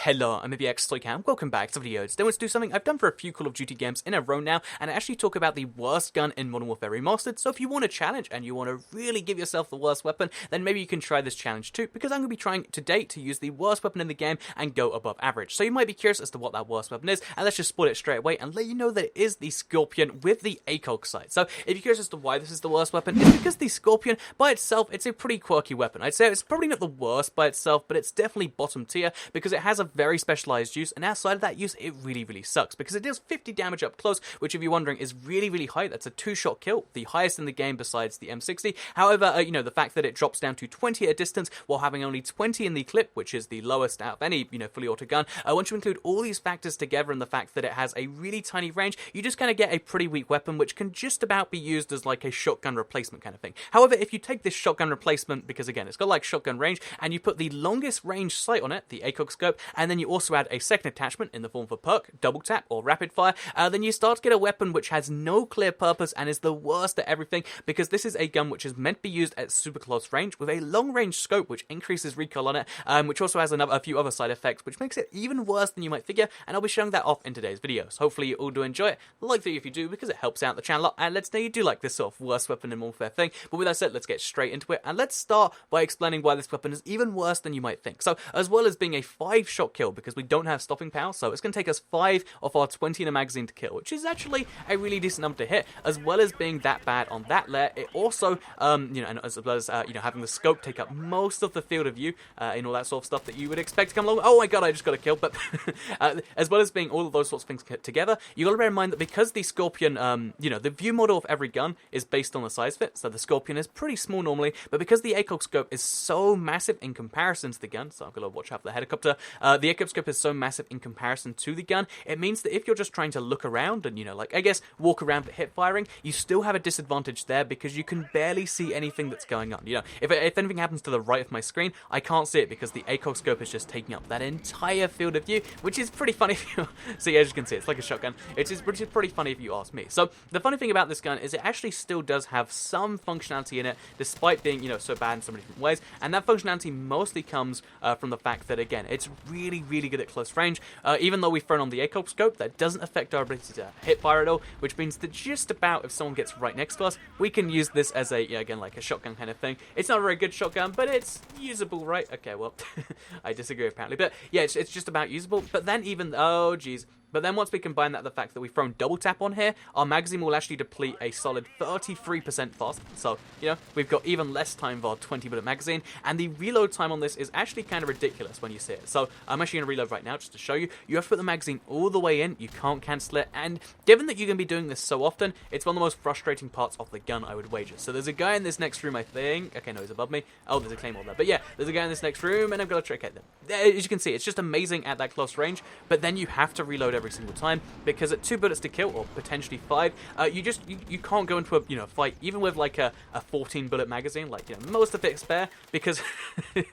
Hello, I'm MBX welcome back to the video. Today let's do something I've done for a few Call of Duty games in a row now, and I actually talk about the worst gun in Modern Warfare Remastered. So if you want a challenge and you want to really give yourself the worst weapon, then maybe you can try this challenge too, because I'm going to be trying today to use the worst weapon in the game and go above average. So you might be curious as to what that worst weapon is, and let's just spoil it straight away and let you know that it is the Scorpion with the ACOG sight. So if you're curious as to why this is the worst weapon, it's because the Scorpion by itself, it's a pretty quirky weapon. I'd say it's probably not the worst by itself, but it's definitely bottom tier because it has a very specialized use, and outside of that use, it really sucks because it deals 50 damage up close, which if you're wondering is really high. That's a 2-shot kill, the highest in the game besides the M60. However, the fact that it drops down to 20 at a distance while having only 20 in the clip, which is the lowest out of any, fully auto gun, once you include all these factors together and the fact that it has a really tiny range, you just kind of get a pretty weak weapon, which can just about be used as like a shotgun replacement kind of thing. However, if you take this shotgun replacement, because again, it's got like shotgun range, and you put the longest range sight on it, the ACOG scope, and then you also add a second attachment in the form of a perk, double tap, or rapid fire, then you start to get a weapon which has no clear purpose and is the worst at everything, because this is a gun which is meant to be used at super close range with a long range scope which increases recoil on it, which also has a few other side effects which makes it even worse than you might figure, and I'll be showing that off in today's video. So hopefully you all do enjoy it. Like the video if you do, because it helps out the channel a lot, and let's know you do like this sort of worst weapon in Warfare thing. But with that said, let's get straight into it, and let's start by explaining why this weapon is even worse than you might think. So as well as being a 5-shot kill, because we don't have stopping power, so it's going to take us 5 of our 20 in a magazine to kill, which is actually a really decent number to hit. As well as being that bad on that layer, it also, and as well as, having the scope take up most of the field of view, and all that sort of stuff that you would expect to come along. Oh my god, I just got a kill. But as well as being all of those sorts of things together, you got to bear in mind that because the Scorpion, the view model of every gun is based on the size of it, so the Scorpion is pretty small normally, but because the ACOG scope is so massive in comparison to the gun, so I'm going to watch out for the helicopter, the ACOG scope is so massive in comparison to the gun, it means that if you're just trying to look around and, I guess, walk around but hip firing, you still have a disadvantage there because you can barely see anything that's going on. If anything happens to the right of my screen, I can't see it because the ACOG scope is just taking up that entire field of view, which is pretty funny if you see, as you can see, it's like a shotgun, which is pretty funny if you ask me. So the funny thing about this gun is it actually still does have some functionality in it, despite being, so bad in so many different ways, and that functionality mostly comes from the fact that, again, it's really good at close range. Even though we've thrown on the ACOG scope, that doesn't affect our ability to hit fire at all, which means that just about if someone gets right next to us, we can use this as a, again, like a shotgun kind of thing. It's not a very good shotgun, but it's usable, right? Okay, well, I disagree apparently, but yeah, it's just about usable. But then But then once we combine that with the fact that we've thrown double tap on here, our magazine will actually deplete a solid 33% faster. So, we've got even less time for our 20-bullet magazine, and the reload time on this is actually kind of ridiculous when you see it. So I'm actually going to reload right now just to show you. You have to put the magazine all the way in, you can't cancel it, and given that you're going to be doing this so often, it's one of the most frustrating parts of the gun, I would wager. So there's a guy in this next room, I think. Okay, no, he's above me. Oh, there's a claymore there. But yeah, there's a guy in this next room, and I've got to trick at them. As you can see, it's just amazing at that close range, but then you have to reload every single time, because at 2 bullets to kill, or potentially 5, you can't go into a fight even with like a 14-bullet magazine, like most of it spare, because as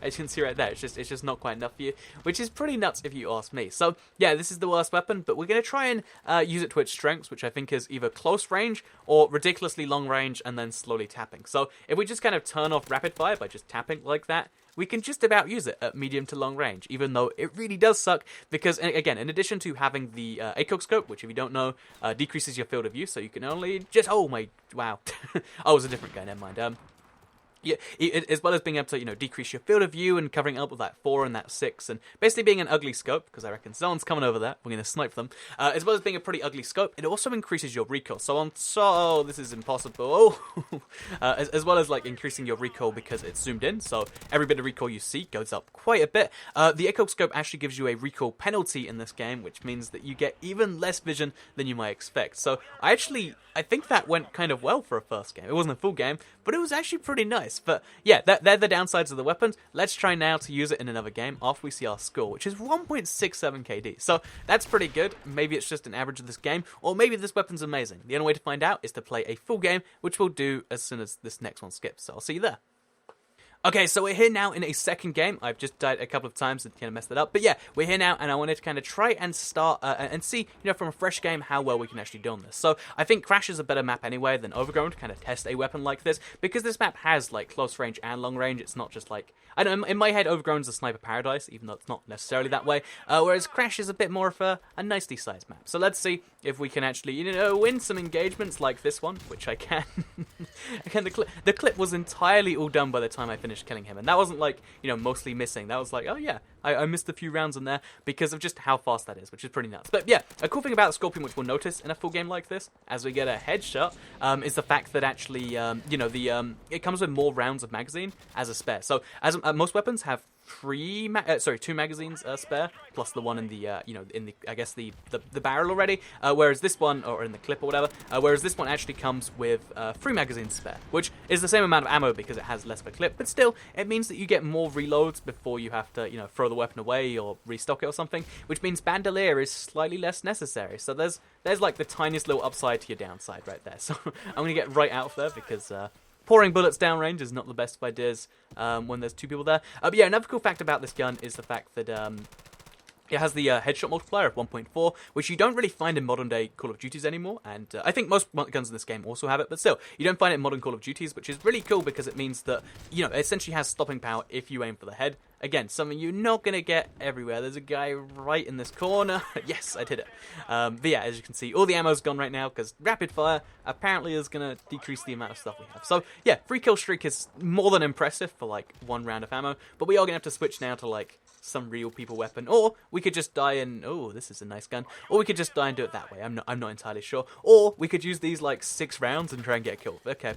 you can see right there, it's just not quite enough for you, which is pretty nuts if you ask me. So yeah, this is the worst weapon, but we're gonna try and use it to its strengths, which I think is either close range or ridiculously long range and then slowly tapping. So if we just kind of turn off rapid fire by just tapping like that, we can just about use it at medium to long range, even though it really does suck, because, again, in addition to having the ACOG scope, which, if you don't know, decreases your field of view, so you can only just, oh my, wow, oh, it was a different guy, never mind, yeah, as well as being able to, decrease your field of view and covering up with that 4 and that 6, and basically being an ugly scope, because I reckon someone's coming over there, we're going to snipe them, as well as being a pretty ugly scope, it also increases your recoil, so this is impossible, as well as, like, increasing your recoil because it's zoomed in, so every bit of recoil you see goes up quite a bit. The ACOG scope actually gives you a recoil penalty in this game, which means that you get even less vision than you might expect, so I think that went kind of well for a first game. It wasn't a full game, but it was actually pretty nice. But yeah, they're the downsides of the weapons. Let's try now to use it in another game after we see our score, which is 1.67 KD. So that's pretty good. Maybe it's just an average of this game, or maybe this weapon's amazing. The only way to find out is to play a full game, which we'll do as soon as this next one skips. So I'll see you there. Okay, so we're here now in a second game. I've just died a couple of times and kind of messed that up. But yeah, we're here now, and I wanted to kind of try and start and see, from a fresh game, how well we can actually do on this. So I think Crash is a better map anyway than Overgrown to kind of test a weapon like this, because this map has, like, close range and long range. It's not just like, I don't know, in my head, Overgrown's a sniper paradise, even though it's not necessarily that way, whereas Crash is a bit more of a nicely sized map. So let's see if we can actually, win some engagements like this one, which I can. Again, the clip was entirely all done by the time I finished killing him, and that wasn't like, mostly missing. That was like, oh yeah, I missed a few rounds in there because of just how fast that is, which is pretty nuts. But yeah, a cool thing about the Scorpion, which we'll notice in a full game like this, as we get a headshot, is the fact that actually, it comes with more rounds of magazine as a spare. So as most weapons have two magazines spare, plus the one in the I guess the barrel already. Whereas this one, or in the clip or whatever, whereas this one actually comes with 3 magazines spare, which is the same amount of ammo because it has less of a clip. But still, it means that you get more reloads before you have to throw the weapon away or restock it or something. Which means bandolier is slightly less necessary. So there's like the tiniest little upside to your downside right there. So I'm gonna get right out of there because. Pouring bullets downrange is not the best of ideas when there's 2 people there. But yeah, another cool fact about this gun is the fact that it has the headshot multiplier of 1.4, which you don't really find in modern-day Call of Duties anymore, and I think most guns in this game also have it, but still, you don't find it in modern Call of Duties, which is really cool because it means that, it essentially has stopping power if you aim for the head. Again, something you're not going to get everywhere. There's a guy right in this corner. Yes, I did it. But yeah, as you can see, all the ammo's gone right now because rapid fire apparently is going to decrease the amount of stuff we have. So yeah, 3 kill streak is more than impressive for like 1 round of ammo, but we are going to have to switch now to like some real people weapon, or we could just die and, oh, this is a nice gun, or we could just die and do it that way. I'm not entirely sure. Or we could use these like 6 rounds and try and get a kill. Okay.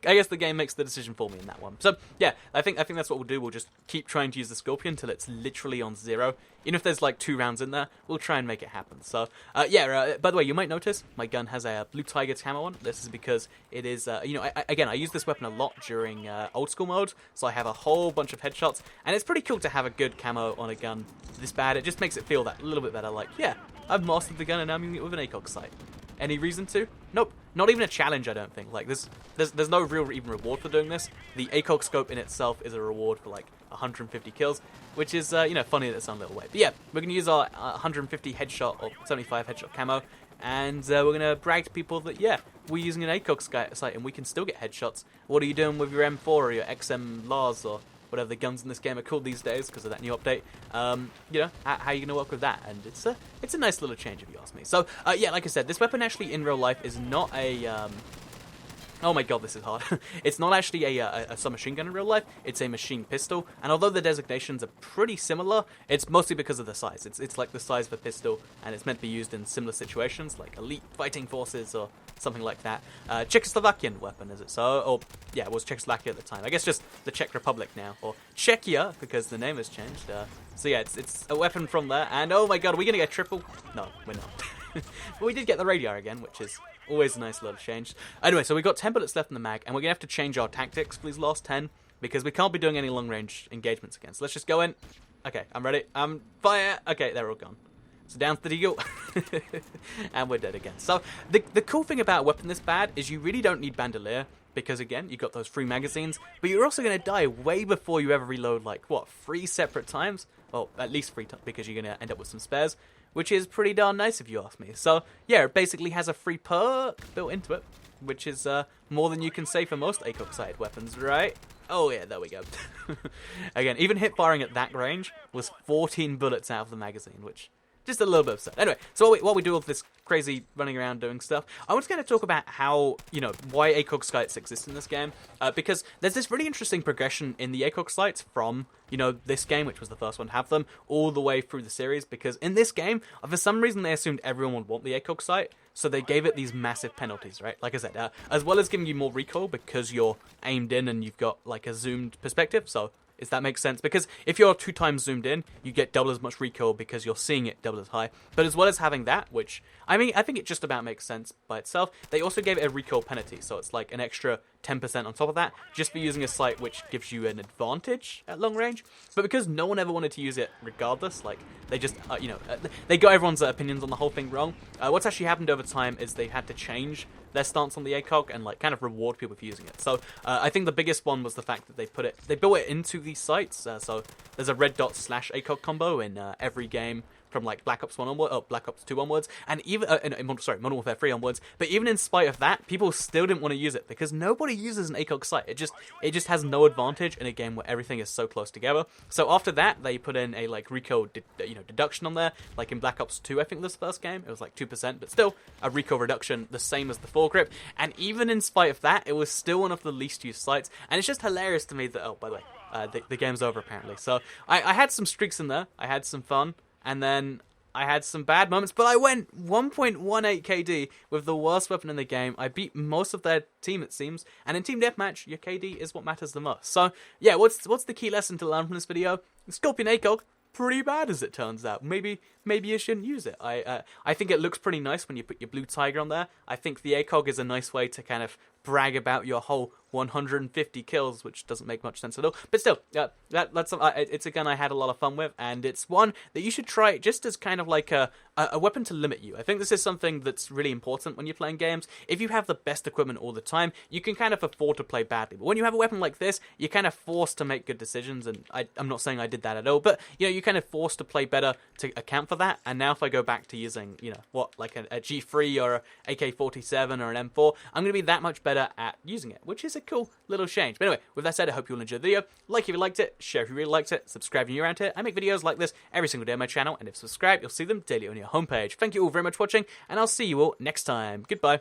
I guess the game makes the decision for me in that one. So yeah, I think that's what we'll do. We'll just keep trying to use the Scorpion until it's literally on 0. Even if there's like 2 rounds in there, we'll try and make it happen. So yeah, by the way, you might notice my gun has a Blue Tiger camo on. This is because it is, I use this weapon a lot during old school mode, so I have a whole bunch of headshots, and it's pretty cool to have a good camo on a gun this bad. It just makes it feel that little bit better, like, yeah, I've mastered the gun and I'm using it with an ACOG sight. Any reason to? Nope. Not even a challenge, I don't think. Like, there's no real even reward for doing this. The ACOG scope in itself is a reward for, like, 150 kills, which is, funny that it's on a little way. But yeah, we're going to use our 150 headshot, or 75 headshot camo, and we're going to brag to people that, yeah, we're using an ACOG sight and we can still get headshots. What are you doing with your M4 or your XM Lars or whatever the guns in this game are called these days because of that new update? How are you going to work with that? And it's a nice little change if you ask me. So, yeah, like I said, this weapon actually in real life is not a, oh my god, this is hard. It's not actually a submachine gun in real life, it's a machine pistol, and although the designations are pretty similar, it's mostly because of the size. It's like the size of a pistol, and it's meant to be used in similar situations, like elite fighting forces or something like that. Czechoslovakian weapon, is it so? Or, yeah, it was Czechoslovakia at the time. I guess just the Czech Republic now, or Czechia, because the name has changed. So yeah, it's a weapon from there, and oh my god, are we going to get triple? No, we're not. But we did get the radar again, which is always a nice little change. Anyway, so we've got 10 bullets left in the mag, and we're going to have to change our tactics for these last 10, because we can't be doing any long-range engagements again. So let's just go in. Okay, I'm ready. Fire! Okay, they're all gone. So down to the eagle. And we're dead again. So the cool thing about a weapon this bad is you really don't need bandolier, because again, you've got those 3 magazines, but you're also going to die way before you ever reload, like, what, 3 separate times? Well, at least 3 times, because you're going to end up with some spares, which is pretty darn nice if you ask me. So, yeah, it basically has a free perk built into it, which is more than you can say for most ACOG-sighted weapons, right? Oh, yeah, there we go. Again, even hip firing at that range was 14 bullets out of the magazine, which... just a little bit upset. Anyway, so while we do all this crazy running around doing stuff, I was going to talk about how, why ACOG sights exist in this game. Because there's this really interesting progression in the ACOG sights from, this game, which was the first one to have them, all the way through the series. Because in this game, for some reason, they assumed everyone would want the ACOG sight. So they gave it these massive penalties, right? Like I said, as well as giving you more recoil because you're aimed in and you've got, like, a zoomed perspective. So... does that make sense? Because if you're 2 times zoomed in, you get double as much recoil because you're seeing it double as high. But as well as having that, which, I mean, I think it just about makes sense by itself, they also gave it a recoil penalty. So it's like an extra 10% on top of that, just for using a sight which gives you an advantage at long range. But because no one ever wanted to use it regardless, like, they just, they got everyone's opinions on the whole thing wrong. What's actually happened over time is they've had to change their stance on the ACOG and, like, kind of reward people for using it. So I think the biggest one was the fact that they built it into these sights. So there's a red dot / ACOG combo in every game from, like, Black Ops 1 onward, Black Ops 2 onwards, and even, Modern Warfare 3 onwards, but even in spite of that, people still didn't want to use it, because nobody uses an ACOG sight. It just has no advantage in a game where everything is so close together. So after that, they put in a, like, recoil, deduction on there, like in Black Ops 2, I think this first game, it was like 2%, but still, a recoil reduction, the same as the foregrip, and even in spite of that, it was still one of the least used sights, and it's just hilarious to me that, oh, by the way, the game's over, apparently. So, I had some streaks in there, I had some fun, and then I had some bad moments, but I went 1.18 KD with the worst weapon in the game. I beat most of their team, it seems, and in Team Deathmatch, your KD is what matters the most. So, yeah, what's the key lesson to learn from this video? Scorpion ACOG, pretty bad as it turns out. Maybe you shouldn't use it. I think it looks pretty nice when you put your blue tiger on there. I think the ACOG is a nice way to kind of brag about your whole 150 kills, which doesn't make much sense at all. But still, it's a gun I had a lot of fun with, and it's one that you should try just as kind of like a weapon to limit you. I think this is something that's really important when you're playing games. If you have the best equipment all the time, you can kind of afford to play badly. But when you have a weapon like this, you're kind of forced to make good decisions, and I'm not saying I did that at all, but, you're kind of forced to play better to account for that. And now if I go back to using, like a G3 or a AK-47 or an M4, I'm going to be that much better at using it, which is a cool little change. But anyway, with that said, I hope you all enjoyed the video. Like if you liked it, share if you really liked it, subscribe if you're around here. I make videos like this every single day on my channel, and if subscribed, you'll see them daily on your homepage. Thank you all very much for watching, and I'll see you all next time. Goodbye.